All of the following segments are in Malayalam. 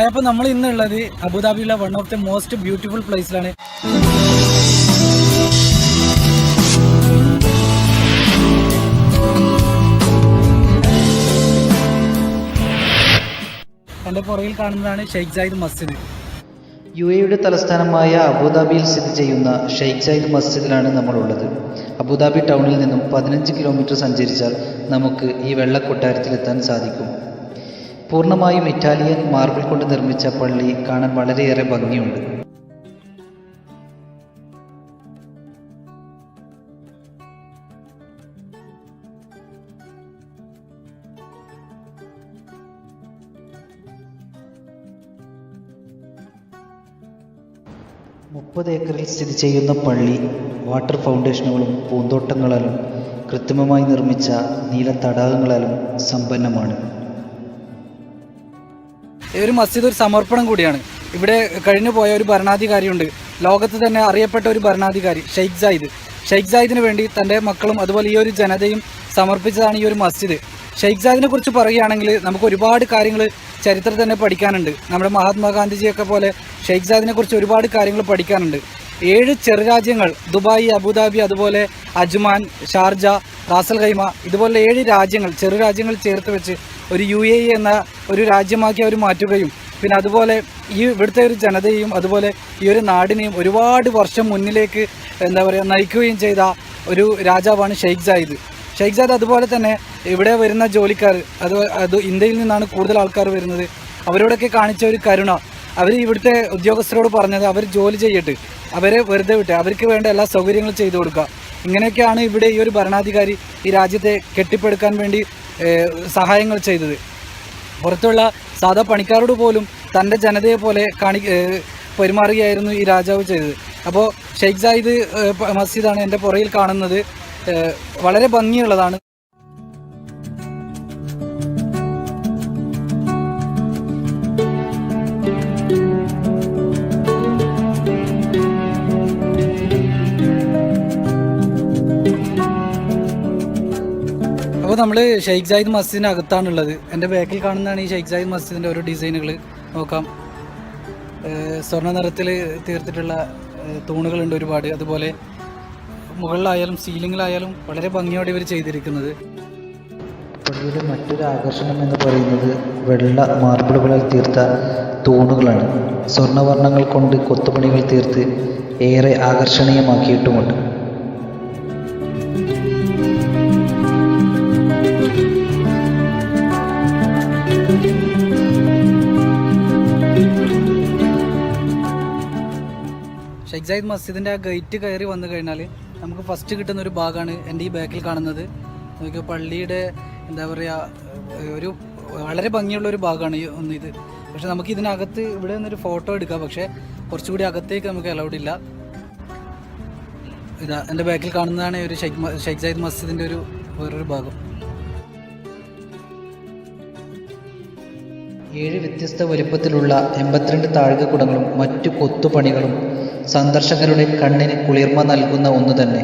അപ്പോൾ നമ്മൾ ഇന്നുള്ളത് അബുദാബിയിലെ one of the most beautiful പ്ലേസിലാണ്. എൻ്റെ പുറകിൽ കാണുന്നതാണ് ഷെയ്ഖ് സായിദ് മസ്ജിദ്. UAEയുടെ തലസ്ഥാനമായ അബുദാബിയിൽ സ്ഥിതി ചെയ്യുന്ന ഷെയ്ഖ് സായിദ് മസ്ജിദിലാണ് നമ്മളുള്ളത്. അബുദാബി ടൗണിൽ നിന്നും 15 കിലോമീറ്റർ സഞ്ചരിച്ചാൽ നമുക്ക് ഈ വെള്ളക്കൊട്ടാരത്തിലെത്താൻ സാധിക്കും. പൂർണ്ണമായും ഇറ്റാലിയൻ മാർബിൾ കൊണ്ട് നിർമ്മിച്ച പള്ളി കാണാൻ വളരെയേറെ ഭംഗിയുണ്ട്. മുപ്പത് ഏക്കറിൽ സ്ഥിതി ചെയ്യുന്ന പള്ളി വാട്ടർ ഫൗണ്ടേഷനുകളും പൂന്തോട്ടങ്ങളാലും കൃത്രിമമായി നിർമ്മിച്ച നീല തടാകങ്ങളാലും സമ്പന്നമാണ്. ഒരു മസ്ജിദ് ഒരു സമർപ്പണം കൂടിയാണ്. ഇവിടെ കഴിഞ്ഞു പോയ ഒരു ഭരണാധികാരിയുണ്ട്, ലോകത്ത് തന്നെ അറിയപ്പെട്ട ഒരു ഭരണാധികാരി ഷെയ്ഖ് സായിദ്. ഷെയ്ഖ് സായിദിന് വേണ്ടി തൻ്റെ മക്കളും അതുപോലെ ഈ ഒരു ജനതയും സമർപ്പിച്ചതാണ് ഈ ഒരു മസ്ജിദ്. ഷെയ്ഖ് സായിദിനെ കുറിച്ച് പറയുകയാണെങ്കിൽ നമുക്ക് ഒരുപാട് കാര്യങ്ങൾ ചരിത്രത്തിൽ തന്നെ പഠിക്കാനുണ്ട്. നമ്മുടെ മഹാത്മാഗാന്ധിജിയൊക്കെ പോലെ ഷെയ്ഖ് സായിദിനെ കുറിച്ച് ഒരുപാട് കാര്യങ്ങൾ പഠിക്കാനുണ്ട്. 7 ചെറുരാജ്യങ്ങൾ, ദുബായ്, അബുദാബി, അതുപോലെ അജ്മാൻ, ഷാർജ, റാസൽ ഖൈമ, ഇതുപോലെ 7 രാജ്യങ്ങൾ, ചെറുരാജ്യങ്ങൾ ചേർത്ത് വെച്ച് ഒരു UAE എന്ന ഒരു രാജ്യമാക്കി അവർ മാറ്റുകയും പിന്നെ അതുപോലെ ഈ ഇവിടുത്തെ ഒരു ജനതയെയും അതുപോലെ ഈ ഒരു നാടിനെയും ഒരുപാട് വർഷം മുന്നിലേക്ക് നയിക്കുകയും ചെയ്ത ഒരു രാജാവാണ് ഷെയ്ഖ് സായിദ്. ഷെയ്ഖ് സായിദ് അതുപോലെ തന്നെ ഇവിടെ വരുന്ന ജോലിക്കാർ, അത് ഇന്ത്യയിൽ നിന്നാണ് കൂടുതൽ ആൾക്കാർ വരുന്നത്, അവരോടൊക്കെ കാണിച്ച ഒരു കരുണ, അവർ ഇവിടുത്തെ ഉദ്യോഗസ്ഥരോട് പറഞ്ഞത് അവർ ജോലി ചെയ്യട്ടെ, അവരെ വെറുതെ വിട്ട് അവർക്ക് വേണ്ട എല്ലാ സൗകര്യങ്ങളും ചെയ്തു കൊടുക്കുക. ഇങ്ങനെയൊക്കെയാണ് ഇവിടെ ഈ ഒരു ഭരണാധികാരി ഈ രാജ്യത്തെ കെട്ടിപ്പടുക്കാൻ വേണ്ടി സഹായങ്ങൾ ചെയ്തത്. പുറത്തുള്ള സാധാ പണിക്കാരോട് പോലും തൻ്റെ ജനതയെ പോലെ പെരുമാറുകയായിരുന്നു ഈ രാജാവ് ചെയ്തത്. അപ്പോൾ ഷെയ്ഖ് സായിദ് മസ്ജിദാണ് എൻ്റെ പുറകിൽ കാണുന്നത്. വളരെ ഭംഗിയുള്ളതാണ്. അപ്പോൾ നമ്മൾ ഷെയ്ഖ് സായിദ് മസ്ജിദിൻ്റെ അകത്താണുള്ളത്. എൻ്റെ ബാക്കിൽ കാണുന്നതാണ് ഈ ഷെയ്ഖ് സായിദ് മസ്ജിദിൻ്റെ ഓരോ ഡിസൈനുകൾ. നോക്കാം, സ്വർണ്ണ നിറത്തിൽ തീർത്തിട്ടുള്ള തൂണുകളുണ്ട് ഒരുപാട്. അതുപോലെ മുകളിലായാലും സീലിങ്ങിലായാലും വളരെ ഭംഗിയോടെ ഇവർ ചെയ്തിരിക്കുന്നത്. പള്ളിയുടെ മറ്റൊരു ആകർഷണം എന്ന് പറയുന്നത് വെള്ള മാർബിളുകളാൽ തീർത്ത തൂണുകളാണ്. സ്വർണ്ണവർണ്ണങ്ങൾ കൊണ്ട് കൊത്തുപണികൾ തീർത്ത് ഏറെ ആകർഷണീയമാക്കിയിട്ടുമുണ്ട്. ഷെയ്ഖ് സായിദ് മസ്ജിദിൻ്റെ ആ ഗേറ്റ് കയറി വന്നു കഴിഞ്ഞാൽ നമുക്ക് ഫസ്റ്റ് കിട്ടുന്ന ഒരു ഭാഗമാണ് എൻ്റെ ഈ ബാക്കിൽ കാണുന്നത്. നമുക്ക് പള്ളിയുടെ ഒരു വളരെ ഭംഗിയുള്ള ഒരു ഭാഗമാണ് ഇത്. പക്ഷെ നമുക്ക് ഇതിനകത്ത് ഇവിടെ നിന്നൊരു ഫോട്ടോ എടുക്കാം, പക്ഷേ കുറച്ചുകൂടി അകത്തേക്ക് നമുക്ക് അലൗഡ് ഇല്ല. ഇതാ എൻ്റെ ബാക്കിൽ കാണുന്നതാണ് ഒരു ഷെയ്ഖ് സായിദ് മസ്ജിദിൻ്റെ വേറൊരു ഭാഗം. 7 വ്യത്യസ്ത വലിപ്പത്തിലുള്ള 82 താഴികക്കുടങ്ങളും മറ്റു കൊത്തുപണികളും സന്ദർശകരുടെ കണ്ണിന് കുളിർമ നൽകുന്ന ഒന്ന് തന്നെ.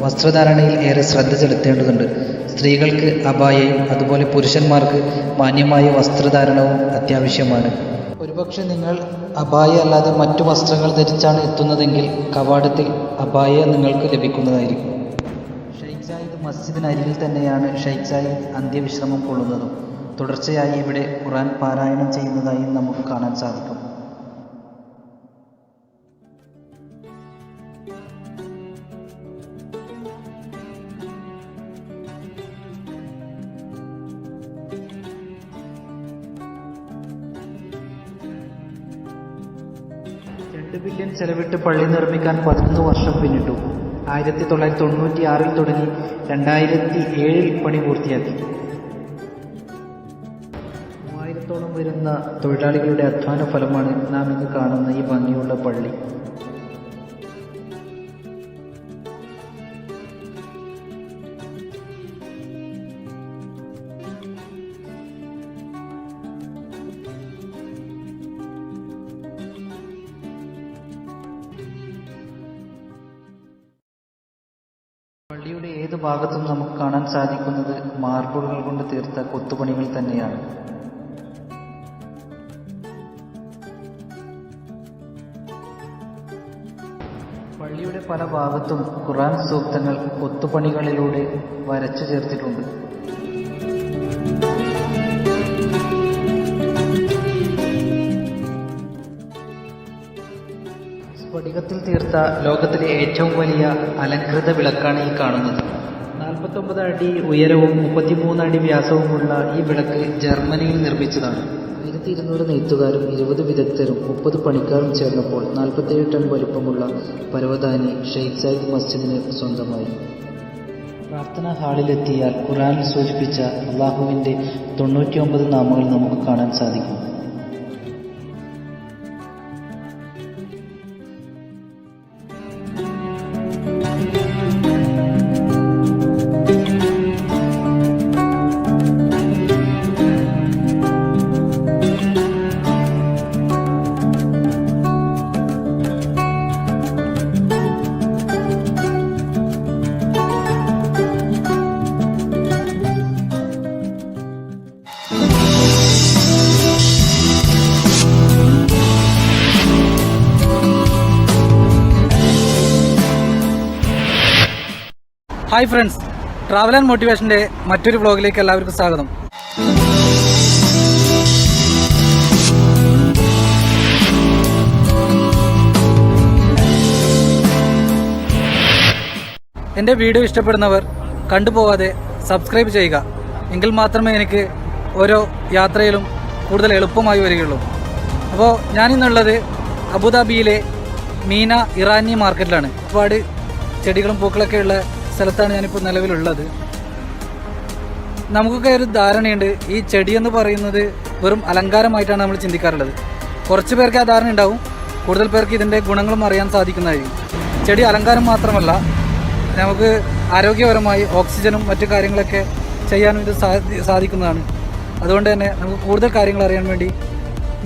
വസ്ത്രധാരണയിൽ ഏറെ ശ്രദ്ധ ചെലുത്തേണ്ടതുണ്ട്. സ്ത്രീകൾക്ക് അബായയും അതുപോലെ പുരുഷന്മാർക്ക് മാന്യമായ വസ്ത്രധാരണവും അത്യാവശ്യമാണ്. ഒരുപക്ഷെ നിങ്ങൾ അബായ അല്ലാതെ മറ്റു വസ്ത്രങ്ങൾ ധരിച്ചാണ് എത്തുന്നതെങ്കിൽ കവാടത്തിൽ അബായ നിങ്ങൾക്ക് ലഭിക്കുന്നതായിരിക്കും. ഷെയ്ഖ് സായിദ് മസ്ജിദിനരികിൽ തന്നെയാണ് ഷെയ്ഖ് സായിദ് അന്ത്യവിശ്രമം കൊള്ളുന്നതും. തുടർച്ചയായി ഇവിടെ ഖുർആൻ പാരായണം ചെയ്യുന്നതായി നമുക്ക് കാണാൻ സാധിക്കും. 2 ബില്യൺ ചെലവിട്ട് പള്ളി നിർമ്മിക്കാൻ 11 വർഷം പിന്നിട്ടു. 1996 തുടങ്ങി 2007 പണി പൂർത്തിയാക്കി. 1000-ഓളം വരുന്ന തൊഴിലാളികളുടെ അധ്വാന ഫലമാണ് നാം ഇന്ന് കാണുന്ന ഈ ഭംഗിയുള്ള പള്ളി. പള്ളിയുടെ ഏത് ഭാഗത്തും നമുക്ക് കാണാൻ സാധിക്കുന്നത് മാർബിളുകൾ കൊണ്ട് തീർത്ത കൊത്തുപണികൾ തന്നെയാണ്. പള്ളിയുടെ പല ഭാഗത്തും ഖുർആൻ സൂക്തങ്ങൾ കൊത്തുപണികളിലൂടെ വരച്ചു ചേർത്തിട്ടുണ്ട്. സ്ഫടികത്തിൽ തീർത്ത ലോകത്തിലെ ഏറ്റവും വലിയ അലങ്കൃത വിളക്കാണ് ഈ കാണുന്നത്. 49 അടി ഉയരവും 33 അടി വ്യാസവുമുള്ള ഈ വിളക്ക് ജർമ്മനിയിൽ നിർമ്മിച്ചതാണ്. 1200 നെയ്ത്തുകാരും 20 വിദഗ്ധരും 30 പണിക്കാരും ചേർന്നപ്പോൾ 47 ടൺ വലിപ്പമുള്ള പരവതാനി ഷെയ്ഖ് സായിദ് മസ്ജിദിന് സ്വന്തമായി. പ്രാർത്ഥനാ ഹാളിലെത്തിയാൽ ഖുർആനിൽ സൂചിപ്പിച്ച അള്ളാഹുവിൻ്റെ 99 നാമങ്ങൾ നമുക്ക് കാണാൻ സാധിക്കും. ഹായ് ഫ്രണ്ട്സ്, ട്രാവൽ ആൻഡ് മോട്ടിവേഷൻ്റെ മറ്റൊരു വ്ളോഗിലേക്ക് എല്ലാവർക്കും സ്വാഗതം. എൻ്റെ വീഡിയോ ഇഷ്ടപ്പെടുന്നവർ കണ്ടുപോകാതെ സബ്സ്ക്രൈബ് ചെയ്യുക. എങ്കിൽ മാത്രമേ എനിക്ക് ഓരോ യാത്രയിലും കൂടുതൽ എളുപ്പമായി വരികയുള്ളൂ. അപ്പോൾ ഞാനിന്നുള്ളത് അബുദാബിയിലെ മീന ഇറാനി മാർക്കറ്റിലാണ്. ഒരുപാട് ചെടികളും പൂക്കളൊക്കെ ഉള്ള സ്ഥലത്താണ് ഞാനിപ്പോൾ നിലവിലുള്ളത്. നമുക്കൊക്കെ ഒരു ധാരണയുണ്ട്, ഈ ചെടിയെന്ന് പറയുന്നത് വെറും അലങ്കാരമായിട്ടാണ് നമ്മൾ ചിന്തിക്കാറുള്ളത്. കുറച്ച് പേർക്ക് ആ ധാരണ ഉണ്ടാവും, കൂടുതൽ പേർക്ക് ഇതിൻ്റെ ഗുണങ്ങളും അറിയാൻ സാധിക്കുന്നതായിരിക്കും. ചെടി അലങ്കാരം മാത്രമല്ല, നമുക്ക് ആരോഗ്യപരമായി ഓക്സിജനും മറ്റു കാര്യങ്ങളൊക്കെ ചെയ്യാനും ഇത് സാധിക്കുന്നതാണ്. അതുകൊണ്ട് തന്നെ നമുക്ക് കൂടുതൽ കാര്യങ്ങൾ അറിയാൻ വേണ്ടി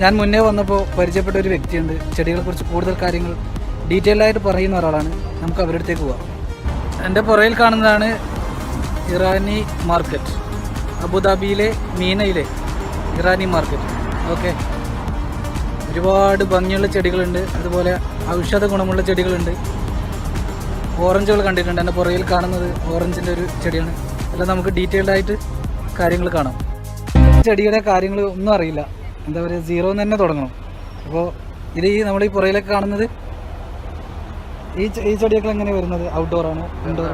ഞാൻ മുന്നേ വന്നപ്പോൾ പരിചയപ്പെട്ട ഒരു വ്യക്തിയുണ്ട്. ചെടികളെക്കുറിച്ച് കൂടുതൽ കാര്യങ്ങൾ ഡീറ്റെയിൽഡായിട്ട് പറയുന്ന ഒരാളാണ്. നമുക്ക് അവരുടെ അടുത്തേക്ക് പോവാം. എൻ്റെ പുറയിൽ കാണുന്നതാണ് ഇറാനി മാർക്കറ്റ്, അബുദാബിയിലെ മീനയിലെ ഇറാനി മാർക്കറ്റ്. ഓക്കെ, ഒരുപാട് ഭംഗിയുള്ള ചെടികളുണ്ട്, അതുപോലെ ഔഷധ ഗുണമുള്ള ചെടികളുണ്ട്. ഓറഞ്ചുകൾ കണ്ടിട്ടുണ്ട്. എൻ്റെ പുറയിൽ കാണുന്നത് ഓറഞ്ചിൻ്റെ ഒരു ചെടിയാണ്. എല്ലാം നമുക്ക് ഡീറ്റെയിൽഡായിട്ട് കാര്യങ്ങൾ കാണാം. ചെടിയുടെ കാര്യങ്ങൾ ഒന്നും അറിയില്ല, എന്താ പറയുക, സീറോന്ന് തന്നെ തുടങ്ങണം. അപ്പോൾ ഇത് നമ്മൾ ഈ പുറയിലൊക്കെ കാണുന്നത് ഈ ചെടിയൊക്കെ എങ്ങനെ വരുന്നത്? ഔട്ട്ഡോർ ആണോ ഇൻഡോർ?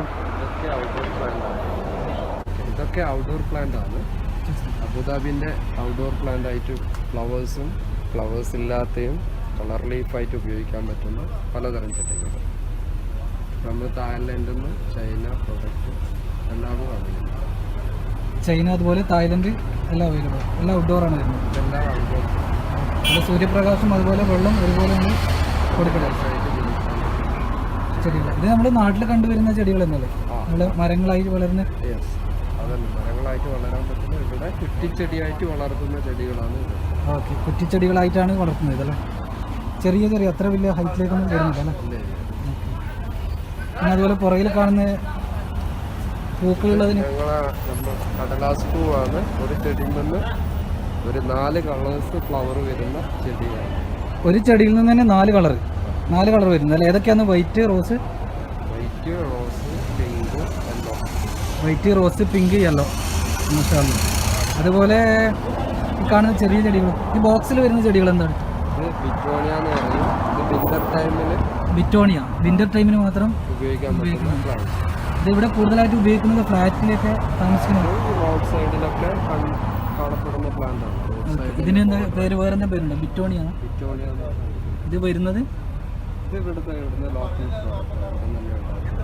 ഇതൊക്കെ ഔട്ട്ഡോർ പ്ലാന്റ് ആണ്. അബുദാബിൻ്റെ ഔട്ട്ഡോർ പ്ലാന്റ് ആയിട്ട് ഫ്ലവേഴ്സും ഫ്ലവേഴ്സ് ഇല്ലാത്തയും കളർ ലീഫായിട്ട് ഉപയോഗിക്കാൻ പറ്റുന്ന പലതരം ചെടികൾ നമ്മൾ തായ്ലൻഡിൽ നിന്ന് ചൈന പ്രൊഡക്റ്റ് എല്ലാം അവൈലബിൾ. ചൈന അതുപോലെ തായ്ലൻഡ് എല്ലാം അവൈലബിൾ, എല്ലാം ഔട്ട്ഡോർ ആണ് വരുന്നത്. ഇതെല്ലാം ഔട്ട്ഡോർ. അതുപോലെ സൂര്യപ്രകാശം അതുപോലെ വെള്ളം ഒരുപോലെയാണ് കൊടുക്കുന്നത് ചെടികൾ. ഇത് നമ്മുടെ നാട്ടിൽ കണ്ടുവരുന്ന ചെടികൾ എന്നല്ലേ, നമ്മൾ മരങ്ങളായിട്ട് വളരുന്ന? അതല്ല, മരങ്ങളായിട്ട് വളരാൻ പറ്റുന്ന, ഇവിടെ കുറ്റിച്ചെടിയായിട്ട് വളർത്തുന്ന ചെടികളാണ്. ഓക്കെ, കുറ്റിച്ചെടികളായിട്ടാണ് വളർത്തുന്നത് ഇതല്ലേ? ചെറിയ ചെറിയ അത്ര വലിയ ഹൈറ്റിലേക്കൊന്നും വരുന്നില്ല അല്ലേ? പിന്നെ അതുപോലെ പുറകിൽ കാണുന്ന പൂക്കളുള്ളതിന് കടലാസ് പൂവാണ്. ഒരു ചെടിയിൽ നിന്ന് ഒരു 4 കളേഴ്സ് ഫ്ലവർ വരുന്ന ചെടിയാണ്. ഒരു ചെടിയിൽ നിന്ന് തന്നെ 4 കളർ വരുന്നത് അല്ലേ? ഏതൊക്കെയാണ്? White rose, pink, yellow. White, rose, pink, yellow. അതുപോലെ ഈ കാണുന്ന ചെറിയ ചെടികൾ, ഈ ബോക്സിൽ വരുന്ന ചെടികൾ എന്താണ്? ഇത് ബിറ്റോണിയ എന്ന് പറയും. ഇത് വിന്റർ ടൈമിന് മാത്രം ഉപയോഗിക്കാൻ പറ്റുന്ന. ഇത് ഇവിടെ കൂടുതലായിട്ട് ഉപയോഗിക്കുന്നത് ഫ്ലാറ്റിലൊക്കെ താമസിക്കുന്നത്, റോഡ് സൈഡിലൊക്കെ കാണപ്പെടുന്ന പ്ലാന്റ് ആണ്. ഇതിന് എന്താ പേര്? വേറെ എന്താ പേരുണ്ടോ? ബിറ്റോണിയ. ബിറ്റോണിയ ഇത് വരുന്നത് ഇത് ഇവിടുന്ന് ലോക്കൽ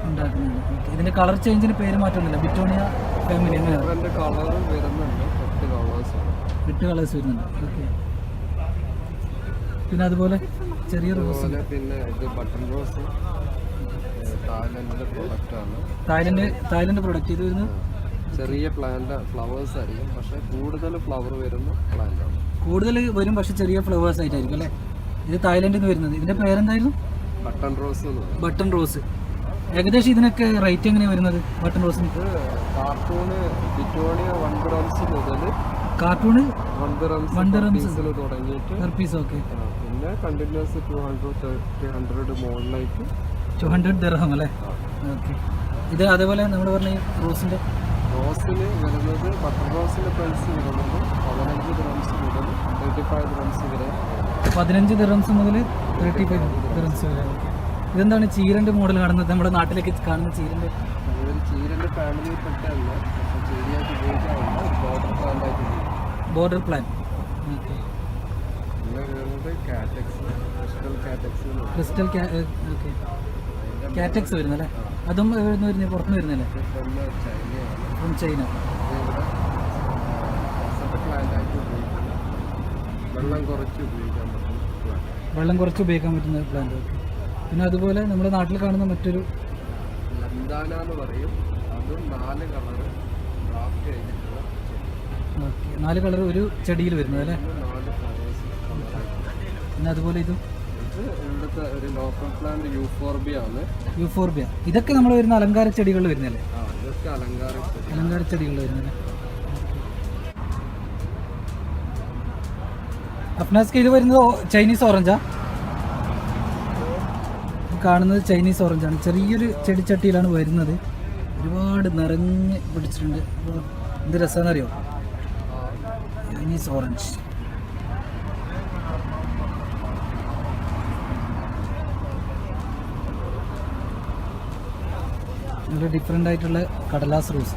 ഉണ്ടാക്കുന്നുണ്ട്. ഓക്കെ, ഇതിന്റെ കളർ ചേഞ്ചിന് പേര് മാറ്റമൊന്നുമില്ല, ബിറ്റോണിയ ഫാമിലി എങ്ങനെയാണ്? ഇതിന്റെ കളർ വരുന്നുണ്ട്, 8 കളേഴ്സ് ആണ്. 8 കളേഴ്സ് വരുന്നുണ്ട്. ഓക്കെ, പിന്നെ അതുപോലെ ചെറിയ റോസ്. പിന്നെ ഇത് ബട്ടൺ റോസ് തായ്ലൻഡിന്റെ പ്രൊഡക്റ്റ് ആണ്. തായ്ലൻഡ് പ്രൊഡക്റ്റ് ഇത് വരുന്നത് ചെറിയ പ്ലാന്റ് ഫ്ലവേഴ്സ് ആയിരിക്കും, പക്ഷെ കൂടുതൽ ഫ്ലവർ വരുന്ന പ്ലാന്റ് ആണ്. കൂടുതൽ വരും പക്ഷെ ചെറിയ ഫ്ലവേഴ്സ് ആയിട്ടായിരിക്കും അല്ലേ? ഇത് തായ്ലൻഡിൽ നിന്ന് വരുന്നത്. ഇതിന്റെ പേരെന്തായിരുന്നു? Button rose. Button rose. ഏകദേശം ഇതിനൊക്കെ റേറ്റ് എങ്ങനെയാണ് വരുന്നത് ബട്ടൺ റോസിന്? കാർട്ടൂണ് ബിറ്റോണിയ 1 dirhams മുതൽ കാർട്ടൂണ് 1 dirhams തുടങ്ങിയിട്ട് പെർ പീസ്. ഓക്കെ, പിന്നെ കണ്ടിന്യൂസ് 200 മുകളിലേക്ക് 200 ദിർഹം അല്ലേ? ഓക്കെ, ഇത് അതേപോലെ നമ്മൾ പറഞ്ഞ റോസിന് വരുന്നത് ബട്ടർ റോസിന്റെ പ്രൈസ് വരുന്നത് 15 dirhams മുതൽ 35 dirhams വരെ. 15 ദിർഹംസ് മുതൽ 35 ദിർഹംസ് വരെ. ഓക്കെ, ഇതെന്താണ് ചീരന്റെ മോഡൽ കാണുന്നത്? നമ്മുടെ നാട്ടിലേക്ക് കാണുന്ന ചീരന്റെ ചീരന്റെ ഫാമിലിയിൽ പെട്ടല്ല, പക്ഷെ ചെടിയായിട്ട് ഉപയോഗിക്കാറുണ്ട്. ബോർഡർ പ്ലാന്റ് ആയിട്ട് ഉപയോഗിക്കും. Border plan. ഓക്കെ, പിന്നെ വരുന്നത് കാറ്റക്സ്, ക്രിസ്റ്റൽ. ഓക്കെ, കാറ്റക്സ് വരുന്നല്ലേ? അതും വരുന്നത് പുറത്തുനിന്ന് വരുന്നല്ലേ? ചൈനയാണ്. From China. പ്ലാന്റ് ആയിട്ട് ഉപയോഗിക്കുന്നത്, വെള്ളം കുറച്ച് ഉപയോഗിക്കാൻ പറ്റുന്ന പ്ലാന്റ്. വെള്ളം കുറച്ച് ഉപയോഗിക്കാൻ പറ്റുന്ന പ്ലാന്റ്. ഓക്കെ, പിന്നെ അതുപോലെ നമ്മുടെ നാട്ടിൽ കാണുന്ന മറ്റൊരു ലന്താന എന്ന് പറയും, അതും 4 കളർ ഡ്രാഫ്റ്റ് കഴിഞ്ഞിട്ടുള്ള ചെടി. ഓക്കെ, 4 കളർ ഒരു ചെടിയിൽ വരുന്നത് അല്ലേ? 4 ഫ്ലവേഴ്സ് കളറായിട്ട്. പിന്നെ അതുപോലെ ഇത് ഇവിടുത്തെ ഒരു ലോക്കൽ പ്ലാന്റ് യൂഫോർബിയ ആണ്. യൂഫോർബിയ. ഇതൊക്കെ നമ്മൾ വരുന്ന അലങ്കാര ചെടികളിൽ വരുന്നല്ലേ? ഇതൊക്കെ അലങ്കാര ചെടികളിൽ വരുന്നല്ലേ? അഫ്നാസ്ക്ക് ഇത് വരുന്നത് ചൈനീസ് ഓറഞ്ചാ? കാണുന്നത് ചൈനീസ് ഓറഞ്ചാണ്. ചെറിയൊരു ചെടിച്ചട്ടിയിലാണ് വരുന്നത്. ഒരുപാട് നിറഞ്ഞ് പിടിച്ചിട്ടുണ്ട്. എന്ത് രസമാണെന്നറിയോ? Chinese orange. നല്ല ഡിഫറെൻ്റ് ആയിട്ടുള്ള കടലാസ് റോസ്.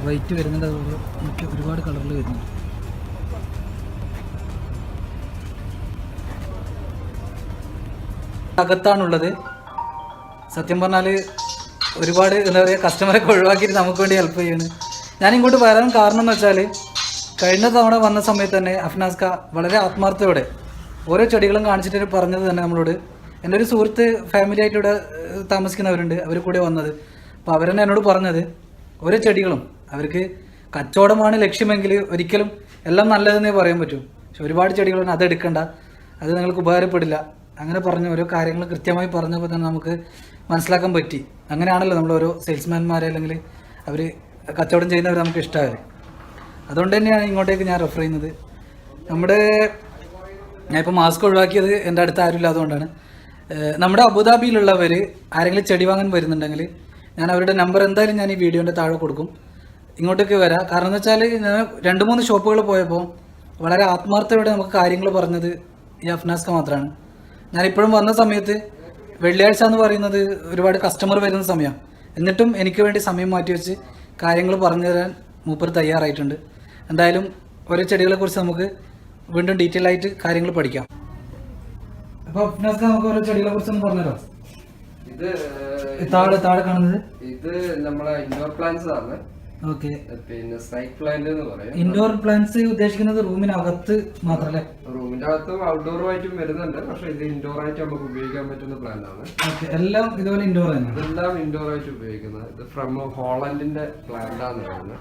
വൈറ്റ് വരുന്നുണ്ട്, അതുപോലെ മറ്റ് ഒരുപാട് കളറിൽ വരുന്നുണ്ട്. അകത്താണുള്ളത്. സത്യം പറഞ്ഞാൽ ഒരുപാട് എന്താ പറയുക, കസ്റ്റമറൊക്കെ ഒഴിവാക്കിയിട്ട് നമുക്ക് വേണ്ടി ഹെൽപ്പ് ചെയ്യുന്നു. ഞാൻ ഇങ്ങോട്ട് വരാൻ കാരണം എന്ന് വെച്ചാൽ കഴിഞ്ഞ തവണ വന്ന സമയത്ത് തന്നെ അഫ്നാസ്ക വളരെ ആത്മാർത്ഥയോടെ ഓരോ ചെടികളും കാണിച്ചിട്ട് പറഞ്ഞത് തന്നെ നമ്മളോട്. എൻ്റെ ഒരു സുഹൃത്ത് ഫാമിലി ആയിട്ട് ഇവിടെ താമസിക്കുന്നവരുണ്ട്, അവർ കൂടെ വന്നത്. അപ്പോൾ അവരെന്നെ എന്നോട് പറഞ്ഞത് ഓരോ ചെടികളും അവർക്ക് കച്ചവടമാണ് ലക്ഷ്യമെങ്കിൽ ഒരിക്കലും എല്ലാം നല്ലതെന്നേ പറയാൻ പറ്റൂ. പക്ഷെ ഒരുപാട് ചെടികളാണ്, അതെടുക്കണ്ട, അത് നിങ്ങൾക്ക് ഉപകാരപ്പെടില്ല, അങ്ങനെ പറഞ്ഞ ഓരോ കാര്യങ്ങൾ കൃത്യമായി പറഞ്ഞപ്പോൾ തന്നെ നമുക്ക് മനസ്സിലാക്കാൻ പറ്റി. അങ്ങനെയാണല്ലോ നമ്മൾ ഓരോ സെയിൽസ്മാൻമാരെ അല്ലെങ്കിൽ അവർ കച്ചവടം ചെയ്യുന്നവർ നമുക്ക് ഇഷ്ടമായത്. അതുകൊണ്ട് തന്നെയാണ് ഇങ്ങോട്ടേക്ക് ഞാൻ റെഫർ ചെയ്യുന്നത്. ഞാനിപ്പോൾ മാസ്ക് ഒഴിവാക്കിയത് എൻ്റെ അടുത്ത് ആരും ഇല്ലാത്തതുകൊണ്ടാണ്. നമ്മുടെ അബുദാബിയിലുള്ളവർ ആരെങ്കിലും ചെടി വാങ്ങാൻ വരുന്നുണ്ടെങ്കിൽ ഞാൻ അവരുടെ നമ്പർ എന്തായാലും ഞാൻ ഈ വീഡിയോൻ്റെ താഴെ കൊടുക്കും. ഇങ്ങോട്ടേക്ക് വരാം. കാരണം എന്ന് വെച്ചാൽ ഞാൻ 2-3 ഷോപ്പുകൾ പോയപ്പോൾ വളരെ ആത്മാർത്ഥയോടെ നമുക്ക് കാര്യങ്ങൾ പറഞ്ഞത് ഈ അഫ്നാസ്ക മാത്രമാണ്. ഞാനിപ്പോഴും വന്ന സമയത്ത് വെള്ളിയാഴ്ച എന്ന് പറയുന്നത് ഒരുപാട് കസ്റ്റമർ വരുന്ന സമയമാണ്. എന്നിട്ടും എനിക്ക് വേണ്ടി സമയം മാറ്റി വെച്ച് കാര്യങ്ങൾ പറഞ്ഞു തരാൻ മൂപ്പർ തയ്യാറായിട്ടുണ്ട്. എന്തായാലും ഓരോ ചെടികളെക്കുറിച്ച് നമുക്ക് വീണ്ടും ഡീറ്റെയിൽ ആയിട്ട് കാര്യങ്ങൾ പഠിക്കാം. അപ്പോൾ അഫ്നാസ്ക നമുക്ക് ഓരോ ചെടികളെ കുറിച്ചൊന്ന് പറഞ്ഞുതരാം. ഇത് താഴെ കാണുന്നത് ഇത് നമ്മളെ ഇൻഡോർ പ്ലാന്റ്സ് ആണ്. ഓക്കെ, പിന്നെ സ്നേക്ക് പ്ലാന്റ് എന്ന് പറയും. ഇൻഡോർ പ്ലാന്റ്സ് ഉദ്ദേശിക്കുന്നത് റൂമിനകത്ത് മാത്രമല്ലേ? റൂമിന്റെ അകത്തും ഔട്ട്ഡോർ ആയിട്ടും വരുന്നുണ്ട്, പക്ഷെ ഇത് ഇൻഡോർ ആയിട്ട് നമുക്ക് ഉപയോഗിക്കാൻ പറ്റുന്ന പ്ലാന്റ് ആണ്. ഓക്കെ, എല്ലാം ഇതുപോലെ ഇൻഡോർ തന്നെ? ഇതെല്ലാം ഇൻഡോർ ആയിട്ട് ഉപയോഗിക്കുന്നത്. ഇത് ഫ്രം ഹോളണ്ടിന്റെ പ്ലാന്റ് ആണ് വരുന്നത്.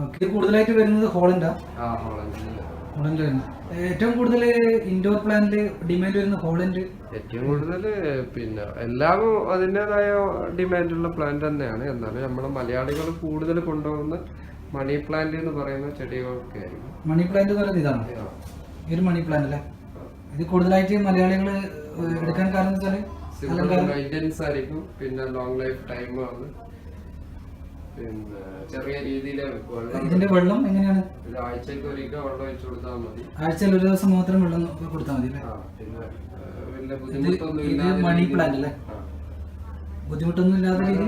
ഓക്കെ, ഇത് കൂടുതലായിട്ട് വരുന്നത് ഹോളണ്ടാ? ഹോളണ്ടിന്റെ ഏറ്റവും കൂടുതൽ ഇൻഡോർ പ്ലാന്റിൽ ഡിമാൻഡ് വരുന്ന ഹോളണ്ട്. ഏറ്റവും കൂടുതൽ പിന്നെ എല്ലാം അതിൻ്റെതായ ഡിമാൻഡുള്ള പ്ലാന്റ് തന്നെയാണ്. എന്നാലും നമ്മളെ മലയാളികൾ കൂടുതൽ കൊണ്ടുപോകുന്ന മണി പ്ലാന്റ് എന്ന് പറയുന്ന ചെടികളൊക്കെ ആയിരിക്കും. മണി പ്ലാന്റ് എന്ന് പറയുന്നത് ഇതാണ്, ഈ ഒരു മണി പ്ലാന്റ് അല്ലേ? ഇത് കൂടുതലായിട്ട് മലയാളികൾ എടുക്കാൻ കാരണം മെയിൻ്റെനൻസ് ആയിരിക്കും, പിന്നെ ലോങ് ലൈഫ് ടൈം ആണ്, പിന്നെ ചെറിയ രീതിയിൽ ഇതിന്റെ വെള്ളം എങ്ങനെയാണ്? ഇത് ആഴ്ചക്ക് ഒരിക്കൽ വെള്ളം ഒഴിച്ചു കൊടുത്താൽ മതി. ആഴ്ചയിൽ ഒരു ദിവസം മാത്രം വെള്ളം കൊടുത്താൽ മതി. പിന്നെ മണി പ്ലാന്റ് അല്ലേ? ബുദ്ധിമുട്ടൊന്നും ഇല്ലാത്ത രീതി